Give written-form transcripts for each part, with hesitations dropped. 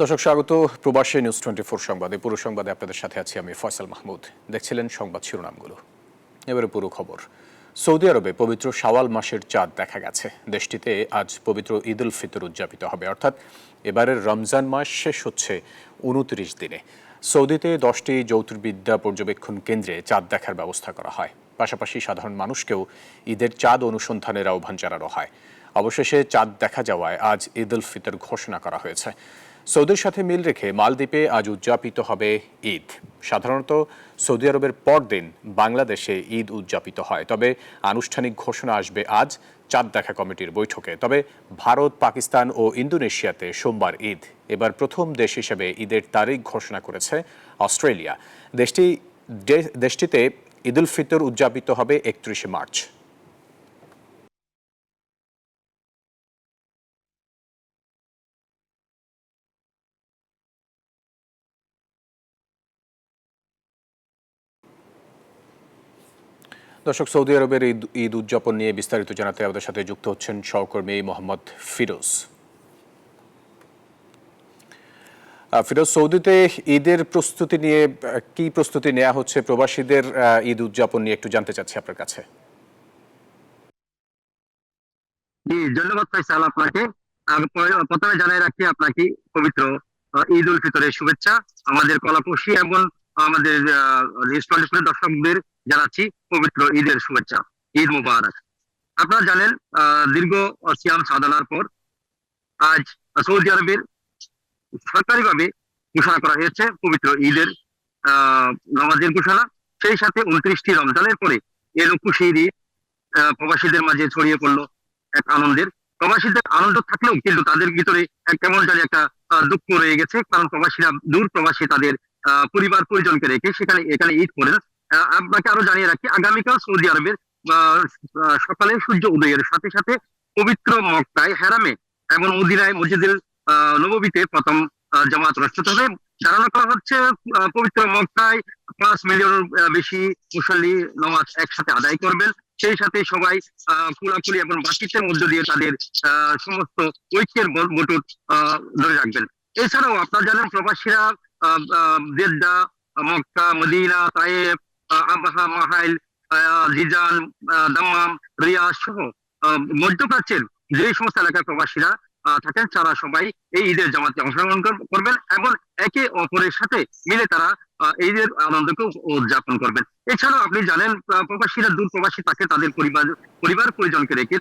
দর্শক স্বাগত প্রবাসী নিউজ 24 সংবাদে। পুরো সংবাদে আপনাদের সাথে আছি আমি ফয়সাল মাহমুদ। দেখছিলেন সংবাদ শিরোনামগুলো, এবারে পুরো খবর। সৌদি আরবে পবিত্র শাওয়াল মাসের চাঁদ দেখা গেছে। দেশটিতে আজ পবিত্র ঈদ উল ফিতর উদযাপিত হবে, অর্থাৎ এবারের রমজান মাস শেষ হচ্ছে 29 দিনে। সৌদিতে 10টি জ্যোতির্বিদ্যা পর্যবেক্ষণ কেন্দ্রে চাঁদ দেখার ব্যবস্থা করা হয়। পাশাপাশি সাধারণ মানুষকেও ঈদের চাঁদ অনুসন্ধানের আহ্বান জানানো হয়। অবশেষে চাঁদ দেখা যাওয়ায় আজ ঈদ উল ফিতর ঘোষণা করা হয়েছে। সৌদির সাথে মিল রেখে মালদ্বীপে আজ উদযাপিত হবে ঈদ। সাধারণত সৌদি আরবের পরদিন বাংলাদেশে ঈদ উদযাপিত হয়, তবে আনুষ্ঠানিক ঘোষণা আসবে আজ চাঁদ দেখা কমিটির বৈঠকে। তবে ভারত, পাকিস্তান ও ইন্দোনেশিয়াতে সোমবার ঈদ। এবার প্রথম দেশ হিসেবে ঈদের তারিখ ঘোষণা করেছে অস্ট্রেলিয়া। দেশটিতে ঈদ উল ফিতর উদযাপিত হবে 31 মার্চ। দর্শক, সৌদি আরবের ঈদ উদযাপন নিয়ে বিস্তারিত জানাতে আমাদের সাথে যুক্ত হচ্ছেন সহকর্মী মোহাম্মদ ফিরোজ। ফিরোজ, সৌদিতে ঈদের প্রস্তুতি নিয়ে কি প্রস্তুতি নেওয়া হচ্ছে? প্রবাসীদের ঈদ উদযাপন নিয়ে একটু জানতে চাচ্ছি আপনার কাছে। জি, ধন্যবাদ ফয়সাল আপনাকে। প্রথমে জানাই রাখি আপনাকে পবিত্র ঈদ উল ফিতরের শুভেচ্ছা। আমাদের কলাকুশি এবং আমাদের রেস্টুরেন্টের দর্শকদের জানাচ্ছি পবিত্র ঈদের শুভেচ্ছা। ঈদ মুবারক। আপনারা জানেন, দীর্ঘ সিয়াম সাধনার পর আজ সৌদি আরবের সরকারিভাবে ঘোষণা করা হয়েছে পবিত্র ঈদের নামাজের ঘোষণা। সেই সাথে 29টি রমজানের পরে এর 21 ঈদ প্রবাসীদের মাঝে ছড়িয়ে পড়লো এক আনন্দের। প্রবাসীদের আনন্দ থাকলেও কিন্তু তাদের ভিতরে কেমন জানি একটা দুঃখ রয়ে গেছে, কারণ প্রবাসীরা দূর প্রবাসী তাদের পরিবার পরিজনকে রেখে এখানে ঈদ করেন। আপনাকে আরো জানিয়ে রাখি, আগামীকাল সৌদি আরবের সকালে সূর্য উদয়ের সাথে সাথে পবিত্র মক্কায় হেরামে এবং মদিনায় মসজিদুল নববীতে প্রথম জামাত অনুষ্ঠিত হবে। ধারণা করা হচ্ছে পবিত্র মক্কায় 5 মিলিয়ন বেশি মুসল্লি নামাজ একসাথে আদায় করবেন। সেই সাথে সবাই কুলাকুলি এবং বাতচিতের মধ্য দিয়ে তাদের সমস্ত ঐক্যের বটুট ধরে রাখবেন। এছাড়াও আপনারা জানেন, প্রবাসীরা Jeddah, Mecca, Medina, Taif, Abha, Mahail, Jizan, Dammam, Riyadh সহ মধ্যপ্রাচ্যের যে সমস্ত এলাকার প্রবাসীরা থাকেন, তারা সবাই এই ঈদের জামাতে অংশগ্রহণ করবেন এবং একে অপরের সাথে মিলে তারা ঈদের আনন্দকে উদযাপন করবেন। এছাড়াও আপনি জানেন, প্রবাসীরা দূর প্রবাসী থাকে, তাদের পরিবার পরিজনকে রেখে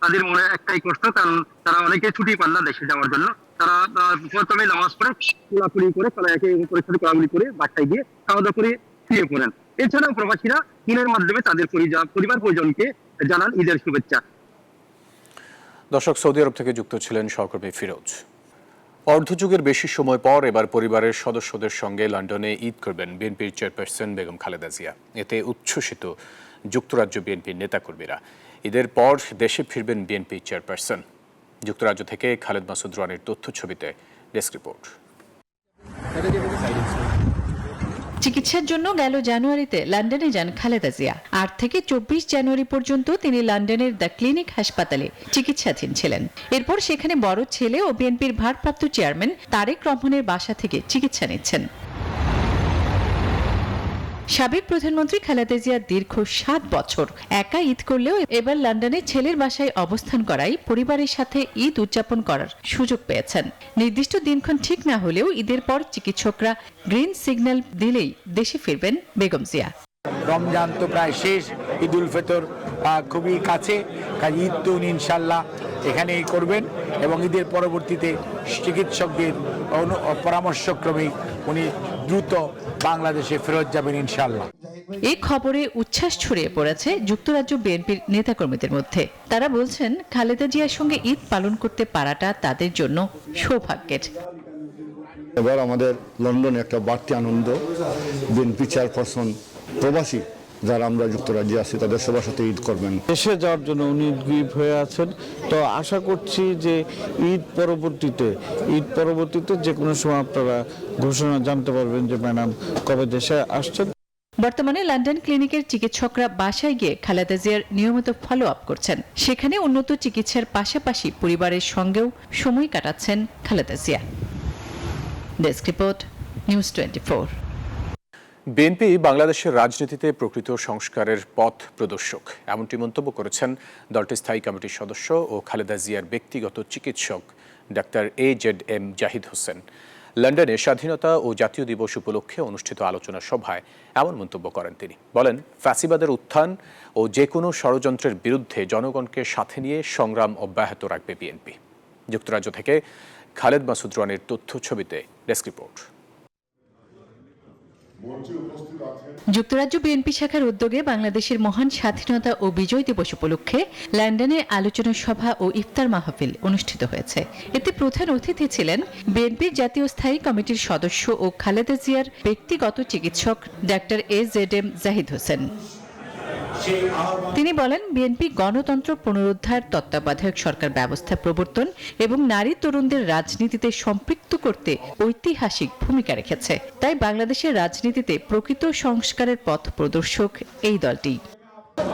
তাদের মনে একটাই কষ্ট, কারণ তারা অনেকে ছুটি পান না দেশে যাওয়ার জন্য। তারা প্রথমে নামাজ পড়ে কোলাকুলি করে, তারা একে অপরের সাথে কোলাকুলি করে বাসায় গিয়ে খাওয়া দাওয়া করে শুয়ে পড়েন। এছাড়াও প্রবাসীরা ঈদের মাধ্যমে তাদের পরিবার পরিজনকে জানান ঈদের শুভেচ্ছা। দর্শক, সৌদি আরব থেকে যুক্ত ছিলেন সহকর্মী ফিরোজ। অর্ধযুগের বেশি সময় পর এবার পরিবারের সদস্যদের সঙ্গে লন্ডনে ঈদ করবেন বিএনপির চেয়ারপারসন বেগম খালেদা জিয়া। এতে উচ্ছ্বসিত যুক্তরাজ্য বিএনপির নেতাকর্মীরা। ঈদের পর দেশে ফিরবেন বিএনপি চেয়ারপারসন। যুক্তরাজ্য থেকে খালেদ মাসুদ রানের তথ্য ছবিতে ডেস্ক রিপোর্ট। চিকিৎসার জন্য গেল জানুয়ারিতে লন্ডনে যান খালেদা জিয়া। 8 থেকে 24 জানুয়ারি পর্যন্ত তিনি লন্ডনের দ্য ক্লিনিক হাসপাতালে চিকিৎসাধীন ছিলেন। এরপর সেখানে বড় ছেলে ও বিএনপির ভারপ্রাপ্ত চেয়ারম্যান তারেক রহমানের বাসা থেকে চিকিৎসা নিচ্ছেন। সাবেক প্রধানমন্ত্রী খালেদা জিয়া দীর্ঘ 7 বছর একা ঈদ করলেও এবার লন্ডনে ছেলের বাসায় অবস্থান করায় পরিবারের সাথে ঈদ উদযাপন করার সুযোগ পেয়েছেন। নির্দিষ্ট দিনক্ষণ ঠিক না হলেও ঈদের পর চিকিৎসকরা গ্রিন সিগন্যাল দিলেই দেশে ফিরবেন বেগম জিয়া। রমজান তো প্রায় শেষ, ঈদ উল ফিতর খুবই কাছে, কাজে ঈদ তো উনি ইনশাল্লাহ এখানেই করবেন এবং ঈদের পরবর্তীতে চিকিৎসকদের পরামর্শক্রমে উনি দ্রুত বাংলাদেশে ফেরত যাবেন ইনশাল্লাহ। এই খবরে উচ্ছ্বাস ছড়িয়ে পড়েছে যুক্তরাজ্য বিএনপির নেতাকর্মীদের মধ্যে। তারা বলছেন, খালেদা জিয়ার সঙ্গে ঈদ পালন করতে পারাটা তাদের জন্য সৌভাগ্যের। এবার আমাদের লন্ডনে একটা বাড়তি আনন্দ। বিএনপি চেয়ারপারসন প্রবাসী যারা আমরা যুক্তরাজ্যে আছি তাদের সবার সাথে ঈদ করবেন। দেশে যাওয়ার জন্য উনি উদ্গ্রীব হয়ে আছেন। তো আশা করছি যে ঈদ পরবর্তীতে যে কোনো সময় আপনারা ঘোষণা জানতে পারবেন যে ম্যাডাম কবে দেশে আসছেন। বর্তমানে লন্ডন ক্লিনিকের চিকিৎসকরা বাসায় গিয়ে খালেদা জিয়ার নিয়মিত ফলো আপ করছেন। সেখানে উন্নত চিকিৎসার পাশাপাশি পরিবারের সঙ্গেও সময় কাটাচ্ছেন Khaleda Zia. Desk report, news 24। BNP বাংলাদেশের রাজনীতিতে প্রকৃত সংস্কারের পথ প্রদর্শক, এমনটি মন্তব্য করেছেন দলটির স্থায়ী কমিটির সদস্য ও খালেদা জিয়ার ব্যক্তিগত চিকিৎসক ডাক্তার AZM জাহিদ হোসেন। লন্ডনে স্বাধীনতা ও জাতীয় দিবস উপলক্ষে অনুষ্ঠিত আলোচনা সভায় এমন মন্তব্য করেন তিনি। বলেন, ফ্যাসিবাদের উত্থান ও যে কোনো ষড়যন্ত্রের বিরুদ্ধে জনগণকে সাথে নিয়ে সংগ্রাম অব্যাহত রাখবে বিএনপি। যুক্তরাজ্য থেকে খালেদ মাসুদ রনির তথ্য ছবিতে ডেস্ক রিপোর্ট। যুক্তরাজ্য বিএনপি শাখার উদ্যোগে বাংলাদেশের মহান স্বাধীনতা ও বিজয় দিবস উপলক্ষে লন্ডনে আলোচনা সভা ও ইফতার মাহফিল অনুষ্ঠিত হয়েছে। এতে প্রধান অতিথি ছিলেন বিএনপির জাতীয় স্থায়ী কমিটির সদস্য ও খালেদা জিয়ার ব্যক্তিগত চিকিৎসক ডাক্তার AZM জাহিদ হোসেন। তিনি বলেন, বিএনপি গণতন্ত্র পুনরুদ্ধার, তত্ত্বাবধায়ক সরকার ব্যবস্থা প্রবর্তন এবং নারী তরুণদের রাজনীতিতে সম্পৃক্ত করতে ঐতিহাসিক ভূমিকা রেখেছে। তাই বাংলাদেশের রাজনীতিতে প্রকৃত সংস্কারের পথ প্রদর্শক এই দলটি।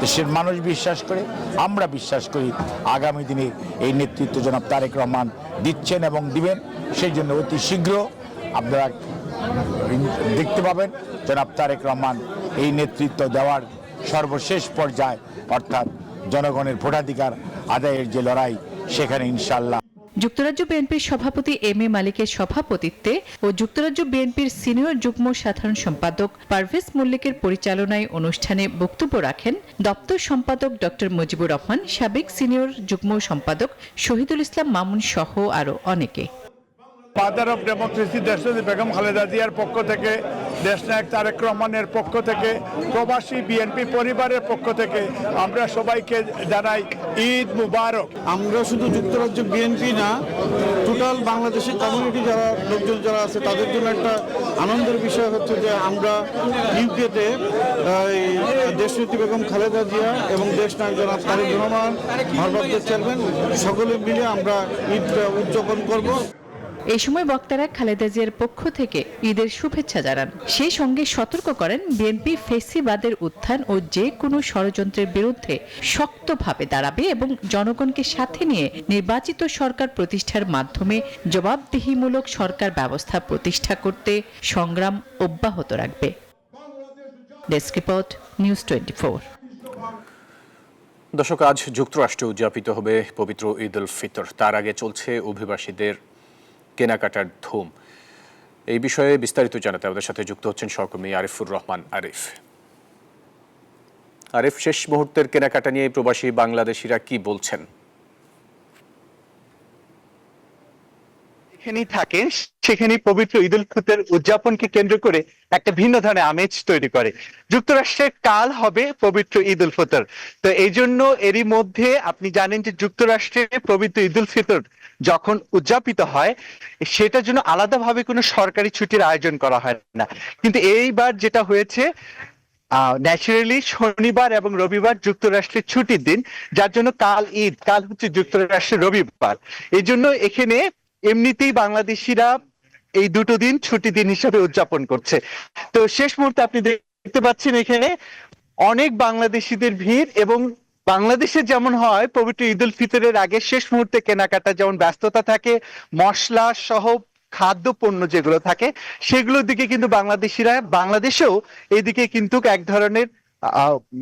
দেশের মানুষ বিশ্বাস করে, আমরা বিশ্বাস করি আগামী দিনে এই নেতৃত্ব জনাব তারেক রহমান দিচ্ছেন এবং দিবেন। সেই জন্য অতি শীঘ্র আপনারা দেখতে পাবেন জনাব তারেক রহমান এই নেতৃত্ব দেওয়ার সর্বশেষ পর্যায়ে, অর্থাৎ জনগণের ভোটাধিকার আদায়ের যে লড়াই, সেখানে ইনশাআল্লাহ। যুক্তরাজ্য বিএনপির সভাপতি এম এ মালিকের সভাপতিত্বে ও যুক্তরাজ্য বিএনপির সিনিয়র যুগ্ম সাধারণ সম্পাদক পারভেজ মল্লিকের পরিচালনায় অনুষ্ঠানে বক্তব্য রাখেন দপ্তর সম্পাদক ডক্টর মুজিবুর রহমান, সাবেক সিনিয়র যুগ্ম সম্পাদক শহীদুল ইসলাম মামুন সহ আরও অনেকে। ফাদার অফ ডেমোক্রেসি দেশনেত্রী বেগম খালেদা জিয়ার পক্ষ থেকে, দেশনায়ক তারেক রহমানের পক্ষ থেকে, প্রবাসী বিএনপি পরিবারের পক্ষ থেকে আমরা সবাইকে জানাই ঈদ মুবারক। আমরা শুধু যুক্তরাজ্য বিএনপি না, টোটাল বাংলাদেশের কমিউনিটি যারা লোকজন যারা আছে তাদের জন্য একটা আনন্দের বিষয় হচ্ছে যে আমরা ইউকেতে দেশনেত্রী বেগম খালেদা জিয়া এবং দেশনায়ক জনাব তারেক রহমান ভারপ্রাপ্ত চেয়ারম্যান সকলে মিলে আমরা ঈদটা উদযাপন করব। এই সময় বক্তারা খালেদা জিয়ার পক্ষ থেকে ঈদের শুভেচ্ছা জানান। সেই সঙ্গে সতর্ক করেন, বিএনপি ফেসিবাদের উত্থান ও যে কোনো ষড়যন্ত্রের বিরুদ্ধে শক্তভাবে দাঁড়াবে এবং জনগণকে সাথে নিয়ে নির্বাচিত সরকার প্রতিষ্ঠার মাধ্যমে জবাবদিহিমূলক সরকার ব্যবস্থা প্রতিষ্ঠা করতে সংগ্রাম অব্যাহত রাখবে। Desk report, news 24। দর্শক, আজ যুক্তরাষ্ট্রে উদযাপিত হবে পবিত্র ঈদ উল ফিতর। তার আগে চলছে অভিবাসীদের কেনাকাটার ধুম। এই বিষয়ে বিস্তারিত জানাতে আমাদের সাথে যুক্ত হচ্ছেন সহকর্মী আরিফুর রহমান আরিফ। আরিফ, শেষ মুহূর্তের কেনাকাটা নিয়ে প্রবাসী বাংলাদেশিরা কি বলছেন? যেখানেই থাকেন সেখানেই পবিত্র ঈদ উল ফিতর উদযাপনকে কেন্দ্র করে একটা ভিন্ন ধরনের আমেজ তৈরি করে। যুক্তরাষ্ট্রে কাল হবে পবিত্র ঈদ উল ফিতর, তো এই জন্য এরই মধ্যে আপনি জানেন যে যুক্তরাষ্ট্রে পবিত্র ঈদ উল ফিতর যখন উদযাপিত হয় সেটার জন্য আলাদাভাবে কোনো সরকারি ছুটির আয়োজন করা হয় না। কিন্তু এইবার যেটা হয়েছে, ন্যাচারালি শনিবার এবং রবিবার যুক্তরাষ্ট্রের ছুটির দিন, যার জন্য কাল ঈদ, কাল হচ্ছে যুক্তরাষ্ট্রের রবিবার। এই জন্য এখানে এমনিতেই বাংলাদেশিরা এই দুটো দিন ছুটি দিন হিসাবে উদযাপন করছে। তো শেষ মুহূর্তে আপনি দেখতে পাচ্ছেন এখানে অনেক বাংলাদেশিদের ভিড়, এবং বাংলাদেশে যেমন হয় পবিত্র ঈদ উল ফিতরের আগে শেষ মুহূর্তে কেনাকাটা যেমন ব্যস্ততা থাকে, মশলা সহ খাদ্য পণ্য যেগুলো থাকে সেগুলোর দিকে কিন্তু বাংলাদেশিরা বাংলাদেশেও এইদিকে কিন্তু এক ধরনের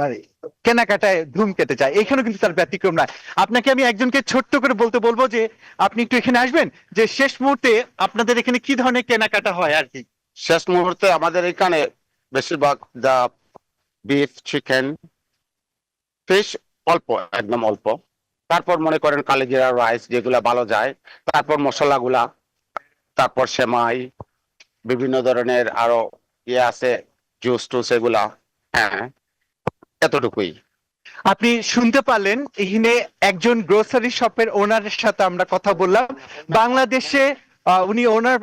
মানে কেনাকাটায় ধুম কেটে যায়। এখানেও কিন্তু তার ব্যতিক্রম নয়। আপনাকে আমি একজনকে ছোট্ট করে বলতে বলবো যে আপনি একটু এখানে আসবেন, যে শেষ মুহূর্তে আপনাদের এখানে কি ধরনের কেনাকাটা হয় আর কি। শেষ মুহূর্তে আমাদের এখানে বেশিরভাগ যা বিফ, চিকেন, ফিশ অল্প, একদম অল্প। তারপর মনে করেন কালিজিরা রাইস যেগুলা ভালো যায়, তারপর মশলাগুলা, তারপর সেমাই, বিভিন্ন ধরনের আরো ইয়ে আছে, জুস টুস, এগুলা। হ্যাঁ, এতটুকুই। আপনি শুনতে পারলেন এখানে একজন গ্রোসারি শপের ওনারের সাথে আমরা কথা বললাম। বাংলাদেশে উনি ওনার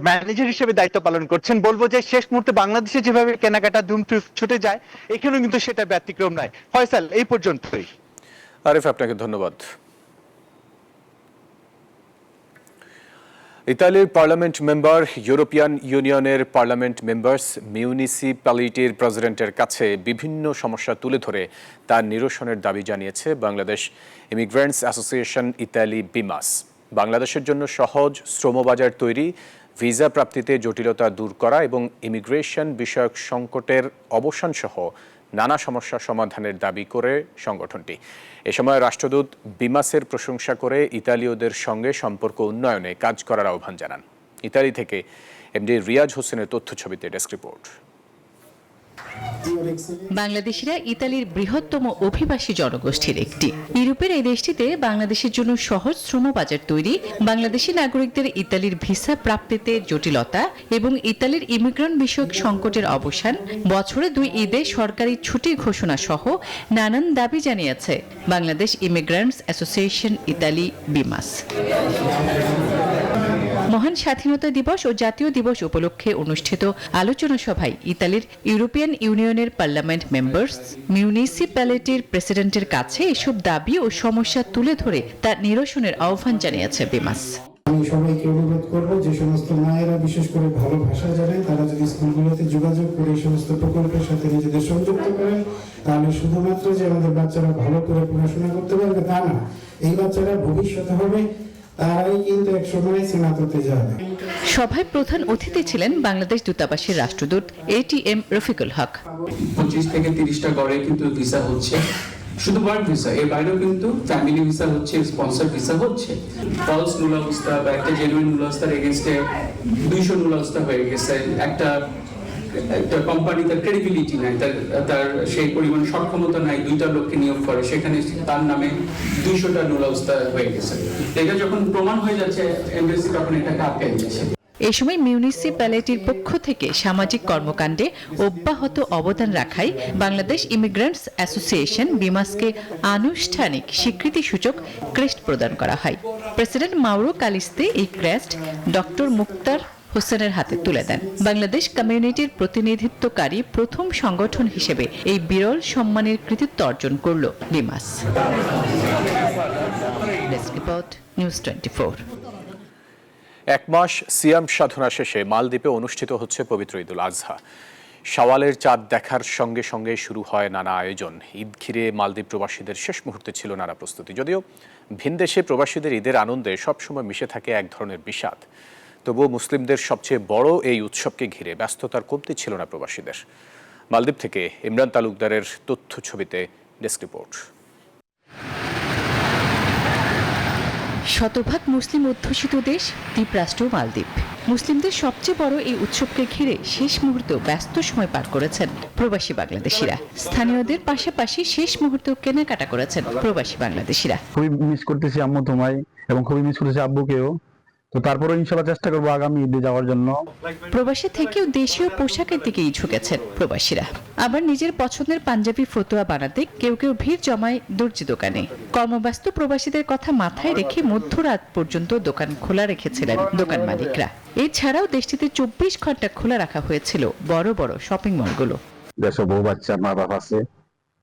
ম্যানেজার হিসেবে দায়িত্ব পালন করছেন। বলবো যে শেষ মুহূর্তে বাংলাদেশে যেভাবে কেনাকাটা ধুম ছুটে যায়, এখানেও কিন্তু সেটা ব্যতিক্রম নয়। ফয়সাল, এই পর্যন্তই। আরিফ, আপনাকে ধন্যবাদ। ইতালির পার্লামেন্ট মেম্বার, ইউরোপিয়ান ইউনিয়নের পার্লামেন্ট মেম্বার্স মিউনিসিপ্যালিটির প্রেসিডেন্টের কাছে বিভিন্ন সমস্যা তুলে ধরে তার নিরসনের দাবি জানিয়েছে বাংলাদেশ ইমিগ্রেন্টস অ্যাসোসিয়েশন ইতালি বিমাস। বাংলাদেশের জন্য সহজ শ্রমবাজার তৈরি, ভিসা প্রাপ্তিতে জটিলতা দূর করা এবং ইমিগ্রেশন বিষয়ক সংকটের অবসান সহ নানা সমস্যা সমাধানের দাবি করে সংগঠনটি। এ সময় রাষ্ট্রদূত বিমাসের প্রশংসা করে ইতালীয়দের সঙ্গে সম্পর্ক উন্নয়নে কাজ করার আহ্বান জানান। ইতালি থেকে এমডি রিয়াজ হোসেনের তথ্যছবিতে ডেস্ক রিপোর্ট। বাংলাদেশিরা ইতালির বৃহত্তম অভিবাসী জনগোষ্ঠীর একটি। ইউরোপের এই দেশটিতে বাংলাদেশের জন্য সহজ শ্রম বাজার তৈরি, বাংলাদেশি নাগরিকদের ইতালির ভিসা প্রাপ্তিতে জটিলতা এবং ইতালির ইমিগ্রেন্ট বিষয়ক সংকটের অবসান, বছরে 2 ঈদে সরকারি ছুটির ঘোষণা সহ নানান দাবি জানিয়েছে বাংলাদেশ ইমিগ্রেন্টস অ্যাসোসিয়েশন ইতালি বিমাস। মহান স্বাধীনতা দিবস ও জাতীয় দিবস উপলক্ষে অনুষ্ঠিত আলোচনা সভায় ইতালির ইউরোপিয়ান ইউনিয়নের পার্লামেন্ট মেম্বার্স মিউনিসিপ্যালিটির প্রেসিডেন্টের কাছে এসব দাবি ও সমস্যা তুলে ধরে তা নিরসনের আহ্বান জানিয়েছে বিমাস। আমি সবাইকে অনুরোধ করব যে সমস্ত মায়েরা বিশেষ করে ভালো ভাষা জানেন তারা যদি স্কুলগুলোতে যোগাযোগ করে এই সমস্ত প্রকল্পের সাথে নিজেদের সংযুক্ত করেন, তাহলে শুধুমাত্র যে আমাদের বাচ্চারা ভালো করে পড়াশোনা করতে পারবে তা না, এই বাচ্চারা ভবিষ্যতে হবে তারাই কিন্তু এক সময় সিনাততে যাবে। সভায় প্রধান অতিথি ছিলেন বাংলাদেশ দূতাবাসের রাষ্ট্রদূত ATM রফিকুল হক। 25 থেকে 30টা গড়ে কিন্তু ভিসা হচ্ছে, শুধু ওয়ার্ক ভিসা, এর বাইরেও কিন্তু ফ্যামিলি ভিসা হচ্ছে, স্পন্সর ভিসা হচ্ছে। ফলস মূল অবস্থা বা একটা জেনুইন মূল অবস্থার এগেনস্টে 200 মূল অবস্থা হয়ে গেছে। একটা কোম্পানি তার ক্রেডিবিলিটি নাই, তার সেই পরিমাণ সক্ষমতা নাই 2টা লোককে নিয়োগ করে, সেখানে তার নামে 200টা মূল অবস্থা হয়ে গেছে। এটা যখন প্রমাণ হয়ে যাচ্ছে এমবেসি তখন এটাকে আটকে দিচ্ছে। এই সময় মিউনিসিপ্যালিটির পক্ষ থেকে সামাজিক কর্মকাণ্ডে অব্যাহত অবদান রাখায় বাংলাদেশ ইমিগ্রেন্টস অ্যাসোসিয়েশন বিমাসকে আনুষ্ঠানিক স্বীকৃতিসূচক ক্রেস্ট প্রদান করা হয়। প্রেসিডেন্ট মাউরো কালিস্তে এই ক্রেস্ট ডক্টর মুক্তার হোসেনের হাতে তুলে দেন। বাংলাদেশ কমিউনিটির প্রতিনিধিত্বকারী প্রথম সংগঠন হিসেবে এই বিরল সম্মানের কৃতিত্ব অর্জন করল বিমাস। Desk report, news 24। 1 মাস সিয়াম সাধনা শেষে মালদ্বীপে অনুষ্ঠিত হচ্ছে পবিত্র ঈদুল আজহা। শাওয়ালের চাঁদ দেখার সঙ্গে সঙ্গে শুরু হয় নানা আয়োজন। ঈদ ঘিরে মালদ্বীপ প্রবাসীদের শেষ মুহূর্তে ছিল নানা প্রস্তুতি। যদিও ভিনদেশে প্রবাসীদের ঈদের আনন্দে সবসময় মিশে থাকে এক ধরনের বিষাদ, তবুও মুসলিমদের সবচেয়ে বড় এই উৎসবকে ঘিরে ব্যস্ততার কমতি ছিল না প্রবাসীদের। মালদ্বীপ থেকে ইমরান তালুকদারের তথ্য ছবিতে ডেস্ক রিপোর্ট। শতভাগ মুসলিম অধ্যুষিত দেশ দ্বীপরাষ্ট্র মালদ্বীপ। মুসলিমদের সবচেয়ে বড় এই উৎসবকে ঘিরে শেষ মুহূর্তে ব্যস্ত সময় পার করেছেন প্রবাসী বাংলাদেশিরা। স্থানীয়দের পাশাপাশি শেষ মুহূর্তে কেনাকাটা করেছেন প্রবাসী বাংলাদেশিরা। খুবই মিস করতেছি আম্মু তোমায় এবং খুবই মিস করতেছি আব্বুকেও। তো তারপরেও ইনশাআল্লাহ চেষ্টা করবো আগামী ঈদে যাওয়ার জন্য। প্রবাসী থেকেও দেশীয় পোশাকের দিকেই ঝুঁকেছেন প্রবাসীরা। আবার নিজের পছন্দের পাঞ্জাবি ফতুয়া বানাতে কেউ কেউ ভিড় জমায় দর্জি দোকানে। কর্মব্যস্ত প্রবাসীদের কথা মাথায় রেখে মধ্যরাত পর্যন্ত দোকান খোলা রেখেছিলেন দোকান মালিকরা। এছাড়াও দেশটিতে 24 ঘন্টা খোলা রাখা হয়েছিল বড় বড় শপিং মলগুলো। দেশে বউ বাচ্চা মা বাপ আছে,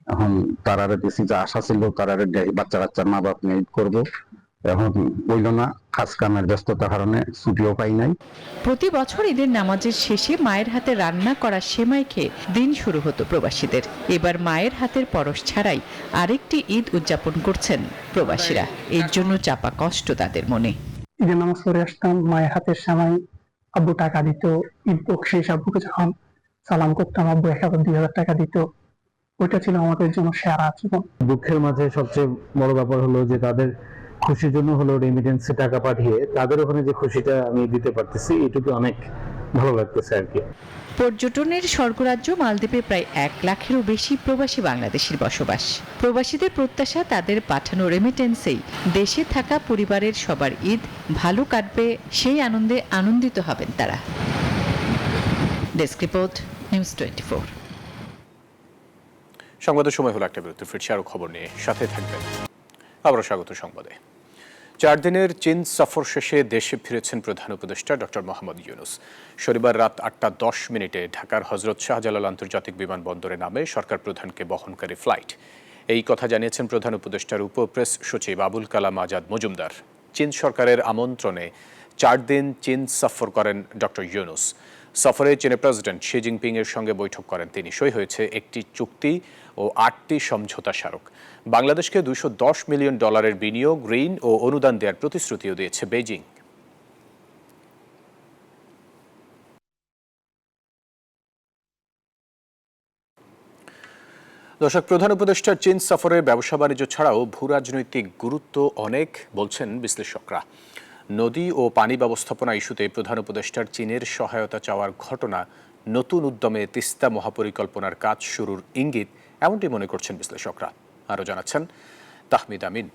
এখন তারারে বেশি যে আশা ছিল তারারে বাচ্চার মা বাপ নিয়ে ঈদ করবো, এখন বইল না, কাজ কামের ব্যস্ততার কারণে ছুটিও পাই নাই। প্রতি বছর ঈদের নামাজের শেষে মায়ের হাতে রান্না করা সেমাই খেয়ে দিন শুরু হতো প্রবাসীদের। এবার মায়ের হাতের পরশ ছাড়াই আরেকটি ঈদ উদযাপন করছেন প্রবাসীরা। এর জন্য চাপা কষ্ট তাদের মনে। ঈদের নামাজ পড়ে আসতাম, মায়ের হাতের সেমাই, আব্বু টাকা দিত, ঈদ বকশিশ আব্বুকে যখন সালাম করতাম আব্বু 1000-2000 টাকা দিত। ওইটা ছিল আমাদের জন্য সেরা জীবন। দুঃখের মাঝে সবচেয়ে বড় ব্যাপার হলো যে তাদের খুশির জন্য হলো রেমিটেন্সে টাকা পাঠিয়ে তাদের ওখানে যে খুশিটা আমি দিতে পারতেছি, এটুকু অনেক ভালো লাগতেছে আর কি। পর্যটনের স্বর্গরাজ্য মালদ্বীপে প্রায় 1 লাখেরও বেশি প্রবাসী বাংলাদেশির বসবাস। প্রবাসীদের প্রত্যাশা তাদের পাঠানো রেমিটেন্সেই দেশে থাকা পরিবারের সবার ঈদ ভালো কাটবে, সেই আনন্দে আনন্দিত হবেন তারা। Desk report, news 24। সংবাদের সময় হলো একটা বিরতি। ফিরছি আরও খবর নিয়ে, সাথে থাকবেন। আবারও স্বাগত সংবাদে। 4 দিনের চীন সফর শেষে দেশে ফিরেছেন প্রধান উপদেষ্টা ডক্টর মোহাম্মদ ইউনূস। শনিবার রাত 8:10 ঢাকার হযরত শাহজালাল আন্তর্জাতিক বিমানবন্দরে নামে সরকার প্রধানকে বহনকারী ফ্লাইট। এই কথা জানিয়েছেন প্রধান উপদেষ্টার উপপ্রেস সচিব আবুল কালাম আজাদ মজুমদার। চীন সরকারের আমন্ত্রণে 4 দিন চীন সফর করেন ডক্টর ইউনূস। সফরে চীনের প্রেসিডেন্ট শি জিনপিং এর সঙ্গে বৈঠক করেন তিনি। সই হয়েছে একটি চুক্তি ও 8টি সমঝোতা স্মারক। বাংলাদেশকে $210 মিলিয়ন বিনিয়োগ, ঋণ ও অনুদান দেওয়ার প্রতিশ্রুতিও দিয়েছে বেইজিং। দর্শক, প্রধান উপদেষ্টার চীন সফরে ব্যবসা বাণিজ্য ছাড়াও ভূ রাজনৈতিক গুরুত্ব অনেক বলছেন বিশ্লেষকরা। নদী ও পানি ব্যবস্থাপনা ইস্যুতে প্রধান উপদেষ্টার চীনের সহায়তা চাওয়ার ঘটনা নতুন উদ্যমে তিস্তা মহাপরিকল্পনার কাজ শুরুর ইঙ্গিত, এমনটি মনে করছেন বিশ্লেষকরা। আরও জানাচ্ছেন তাহমিদ আমিন।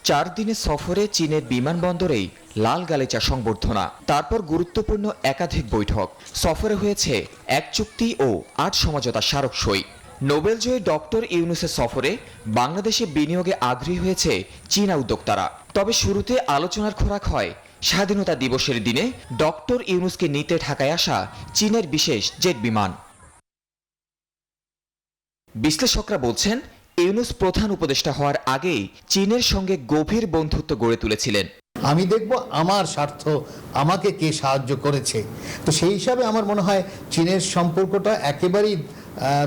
4 দিনের সফরে চীনের বিমানবন্দরেই লাল গালিচা সংবর্ধনা, তারপর গুরুত্বপূর্ণ একাধিক বৈঠক। সফরে হয়েছে 1 চুক্তি ও 8 সমঝোতা স্মারক সই। নোবেলজয়ী ডক্টর ইউনূসের সফরে বাংলাদেশে বিনিয়োগে আগ্রহী হয়েছে চীনা উদ্যোক্তারা। তবে শুরুতে আলোচনার খোরাক হয় স্বাধীনতা দিবসের দিনে ডক্টর ইউনূসকে নিতে ঢাকায় আসা চীনের বিশেষ জেট বিমান। বিশ্লেষকরা বলছেন, ইউনূস প্রধান উপদেষ্টা হওয়ার আগেই চীনের সঙ্গে গভীর বন্ধুত্ব গড়ে তুলেছিলেন। আমি দেখব আমার স্বার্থ আমাকে কে সাহায্য করেছে, তো সেই হিসাবে আমার মনে হয় চীনের সম্পর্কটা একেবারেই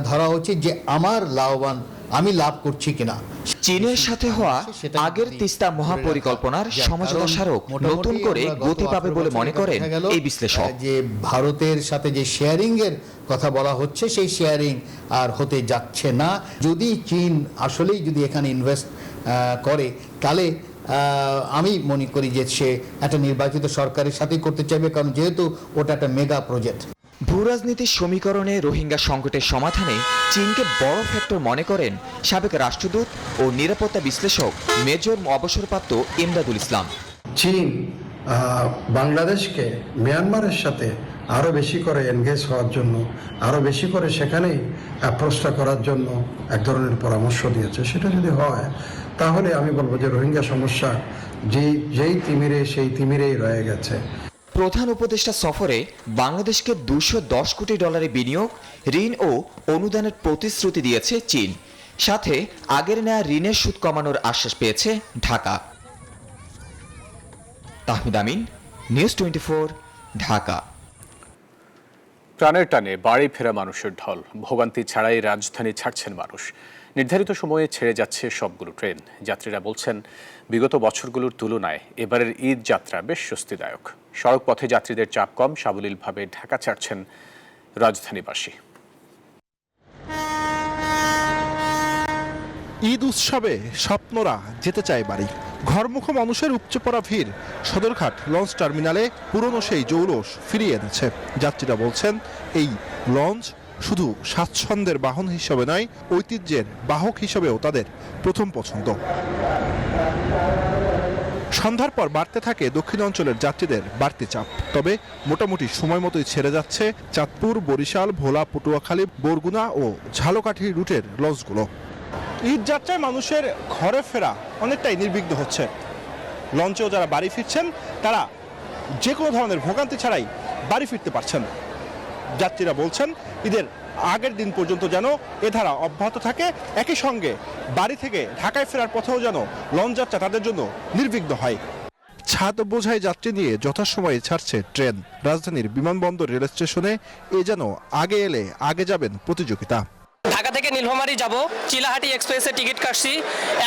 ধরা উচিত যে আমার লাভবান আমি লাভ করছি কিনা। চীনের সাথে হওয়া আগের তিস্তা মহাপরিকল্পনার সমঝোতা স্মারক নতুন করে গতি পাবে বলে মনে করেন এই বিশ্লেষক। যে ভারতের সাথে যে শেয়ারিং এর কথা বলা হচ্ছে, সেই শেয়ারিং আর হতে যাচ্ছে না। যদি চীন আসলেই যদি এখানে ইনভেস্ট করে, তাহলে আমি মনে করি যে সে একটা নির্বাচিত সরকারের সাথেই করতে চাইবে, কারণ যেহেতু ওটা একটা মেগা প্রজেক্ট। ভূরাজনীতির সমীকরণে রোহিঙ্গা সংকটের সমাধানে চীনকে বড় ফ্যাক্টর মনে করেন সাবেক রাষ্ট্রদূত ও নিরাপত্তা বিশ্লেষক মেজর অবসরপ্রাপ্ত ইমদাদুল ইসলাম। চীন বাংলাদেশকে মিয়ানমারের সাথে আরো বেশি করে এনগেজ হওয়ার জন্য, আরো বেশি করে সেখানেই অ্যাপ্রোচটা করার জন্য এক ধরনের পরামর্শ দিয়েছে। সেটা যদি হয়, তাহলে আমি বলবো যে রোহিঙ্গা সমস্যা যেই তিমিরে সেই তিমিরেই রয়ে গেছে। প্রধান উপদেষ্টা সফরে বাংলাদেশকে $210 কোটি বিনিয়োগ, ঋণ ও অনুদানের প্রতিশ্রুতি দিয়েছে চীন। সাথে আগের নেয়া ঋণের সুদ কমানোর আশ্বাস পেয়েছে ঢাকা। তাহমিদ আমিন, নিউজ 24, ঢাকা। প্রাণের টানে বাড়ি ফেরা মানুষের ঢল, ভোগান্তি ছাড়াই রাজধানী ছাড়ছেন মানুষ। নির্ধারিত সময়ে ছেড়ে যাচ্ছে সবগুলো ট্রেন। যাত্রীরা বলছেন, বিগত বছরগুলোর তুলনায় এবারের ঈদ যাত্রা বেশ স্বস্তিদায়ক। সড়ক পথে যাত্রীদের চাপ কম, সাবলীলভাবে ঢাকা ছাড়ছেন রাজধানীবাসী। ঈদ উৎসবে স্বপ্নরা যেতে চায় বাড়ি। ঘরমুখো মানুষের উপচে পড়া ভিড় সদরঘাট লঞ্চ টার্মিনালে পুরনো সেই জৌলস ফিরিয়ে এনেছে। যাত্রীরা বলছেন, এই লঞ্চ শুধু স্বাচ্ছন্দ্যের বাহন হিসেবে নয়, ঐতিহ্যের বাহক হিসেবেও তাদের প্রথম পছন্দ। সন্ধ্যার পর বাড়তে থাকে দক্ষিণ অঞ্চলের যাত্রীদের বাড়তি চাপ। তবে মোটামুটি সময় মতোই ছেড়ে যাচ্ছে চাঁদপুর, বরিশাল, ভোলা, পটুয়াখালী, বরগুনা ও ঝালকাঠি রুটের লঞ্চগুলো। ঈদ যাত্রায় মানুষের ঘরে ফেরা অনেকটাই নির্বিঘ্ন হচ্ছে। লঞ্চেও যারা বাড়ি ফিরছেন, তারা যে কোনো ধরনের ভোগান্তি ছাড়াই বাড়ি ফিরতে পারছেন। যাত্রীরা বলছেন, ঈদের আগের দিন পর্যন্ত যেন এ ধারা অব্যাহত থাকে। একই সঙ্গে বাড়ি থেকে ঢাকায় ফেরার পথেও যেন লঞ্চ যাত্রা তাদের জন্য নির্বিঘ্ন হয়। ছাদ বোঝাই যাত্রী নিয়ে যথাসময়ে ছাড়ছে ট্রেন। রাজধানীর বিমানবন্দর রেল স্টেশনে এ যেন আগে এলে আগে যাবেন প্রতিযোগিতা। ঢাকা থেকে নীলফামারী যাব, চিলাহাটি এক্সপ্রেসে টিকিট কাটছি।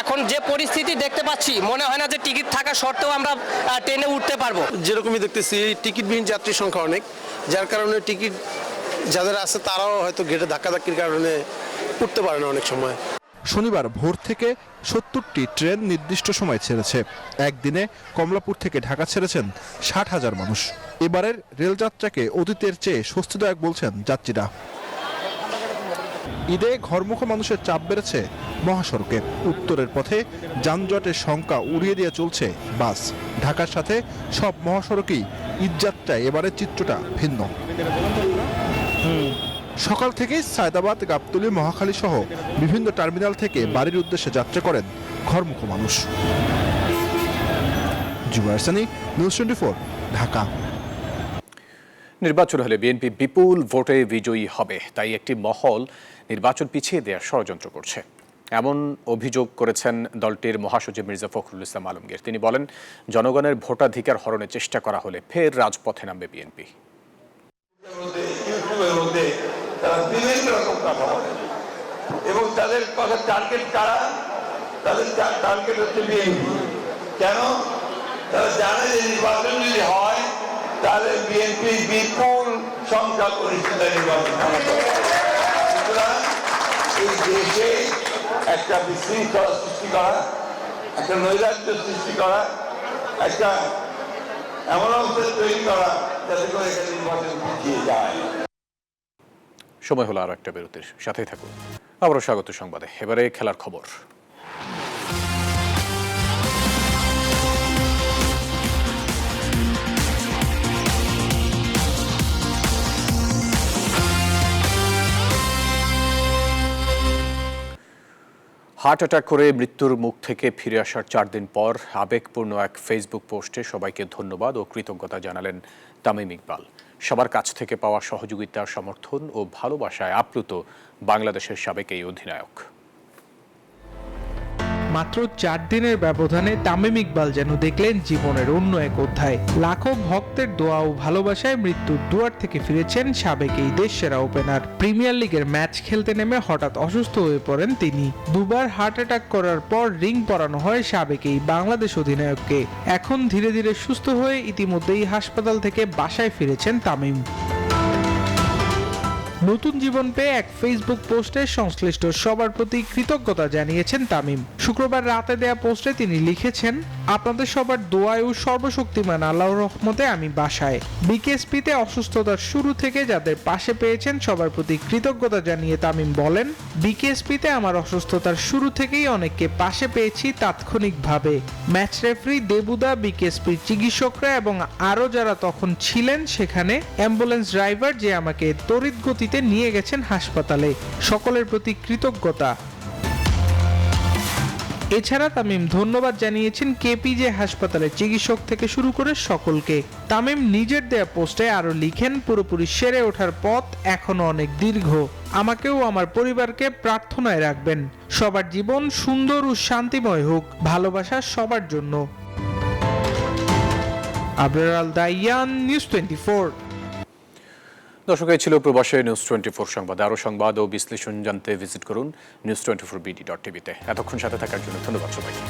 এখন যে পরিস্থিতি দেখতে পাচ্ছি, মনে হয় না যে টিকিট থাকা সত্ত্বেও আমরা ট্রেনে উঠতে পারবো। যেরকমই দেখতেছি টিকিটবিহীন যাত্রীর সংখ্যা অনেক, যার কারণে টিকিট যাদের আছে তারাও হয়তো গেটে ধাক্কাধাক্কির কারণে উঠতে পারে না অনেক সময়। শনিবার ভোর থেকে 70টি ট্রেন নির্দিষ্ট সময় ছেড়েছে। একদিনে কমলাপুর থেকে ঢাকা ছেড়েছেন 60,000 মানুষ। এবারের রেলযাত্রাকে অতীতের চেয়ে স্বস্তিদায়ক বলছেন যাত্রীরা। ঈদে ঘরমুখো মানুষের চাপ বেড়েছে মহাসড়কে। উত্তরের পথে যানজটের শঙ্কা উড়িয়ে দিয়ে চলছে বাস। ঢাকার সাথে সব মহাসড়কেই ঈদযাত্রায় এবারের চিত্রটা ভিন্ন। সকাল থেকেই সায়দাবাদ, গাবতলী, মহাখালী সহ বিভিন্ন টার্মিনাল থেকে বাড়ির উদ্দেশ্যে যাত্রা করেন ঘরমুখো মানুষ। জুবায়ের সানি, নিউজ 24, ঢাকা। নির্বাচন হলে বিএনপি বিপুল ভোটে বিজয়ী হবে, তাই একটি মহল নির্বাচন পিছিয়ে দেওয়ার ষড়যন্ত্র করছে, এমন অভিযোগ করেছেন দলটির মহাসচিব মির্জা ফখরুল ইসলাম আলমগীর। তিনি বলেন, জনগণের ভোটাধিকার হরণের চেষ্টা করা হলে ফের রাজপথে নামবে বিএনপি। বিভিন্ন রকম কথা বলে এবং তাদের কথা টার্গেট কারা, তাদের টার্গেট হচ্ছে বিএনপি। কেন? তারা জানে যে নির্বাচন যদি হয় তাহলে বিএনপি বিপুল সংখ্যা পরিস্থিতি নির্বাচন। সুতরাং এই দেশে একটা বিশৃঙ্খলা সৃষ্টি করা, একটা নৈরাজ্য সৃষ্টি করা, একটা এমন অবস্থা তৈরি করা যাতে করে এখানে নির্বাচন পিছিয়ে যায়। সময় হলো আরো একটা বিরতির, সাথেই থাকুন। আবারও স্বাগত সংবাদে। এবারে খেলার খবর। হার্ট অ্যাটাক করে মৃত্যুর মুখ থেকে ফিরে আসার 4 দিন পর আবেগপূর্ণ এক ফেসবুক পোস্টে সবাইকে ধন্যবাদ ও কৃতজ্ঞতা জানালেন তামিম ইকবাল। সবার কাছ থেকে পাওয়া সহযোগিতা, সমর্থন ও ভালোবাসায় আপ্লুত বাংলাদেশের সাবেক এই অধিনায়ক। মাত্র 4 দিনের ব্যবধানে তামিম ইকবাল যেন দেখলেন জীবনের অন্য এক অধ্যায়। লাখো ভক্তের দোয়া ও ভালোবাসায় মৃত্যুর দুয়ার থেকে ফিরেছেন সাবেক এই দেশসেরা ওপেনার। প্রিমিয়ার লিগের ম্যাচ খেলতে নেমে হঠাৎ অসুস্থ হয়ে পড়েন তিনি। দুবার হার্ট অ্যাটাক করার পর রিং পরানো হয় সাবেক এই বাংলাদেশ অধিনায়ককে। এখন ধীরে ধীরে সুস্থ হয়ে ইতিমধ্যেই হাসপাতাল থেকে বাসায় ফিরেছেন তামিম। নতুন জীবন পেয়ে এক ফেসবুক পোস্টে সংশ্লিষ্ট সবার প্রতি কৃতজ্ঞতা জানিয়েছেন তামিম। শুক্রবার রাতে দেয়া পোস্টে তিনি লিখেছেন, আপনাদের সবার দোয়ায় ও সর্বশক্তিমান আল্লাহর রহমতে আমি বাসায়। বিকেএসপিতে অসুস্থতার শুরু থেকে যাদের পাশে পেয়েছেন সবার প্রতি কৃতজ্ঞতা জানিয়ে তামিম বলেন, বিকেএসপিতে আমার অসুস্থতার শুরু থেকেই অনেককে পাশে পেয়েছি তাৎক্ষণিকভাবে। ম্যাচ রেফারি দেবুদা, বিকেএসপির চিকিৎসকরা এবং আরও যারা তখন ছিলেন সেখানে, অ্যাম্বুলেন্স ড্রাইভার যে আমাকে তড়িৎ গতিতে নিয়ে গেছেন হাসপাতালে, সকলের প্রতি কৃতজ্ঞতা। এছাড়া তামিম ধন্যবাদ জানিয়েছেন কেপিজে হাসপাতালের চিকিৎসক থেকে শুরু করে সকলকে। তামিম নিজের দেয়া পোস্টে আরো লিখেন, পুরোপুরি সেরে ওঠার পথ এখনো অনেক দীর্ঘ। আমাকেও আমার পরিবারকে প্রার্থনায় রাখবেন। সবার জীবন সুন্দর ও শান্তিময় হোক, ভালোবাসা সবার জন্য। আবরার আল দাইয়ান, নিউজ 24। দর্শক, এই ছিল প্রবাসী নিউজ 24 সংবাদ। আরও সংবাদ ও বিশ্লেষণ জানতে ভিজিট করুন news24bd.tv-তে। এতক্ষণ সাথে থাকার জন্য ধন্যবাদ সবাইকে।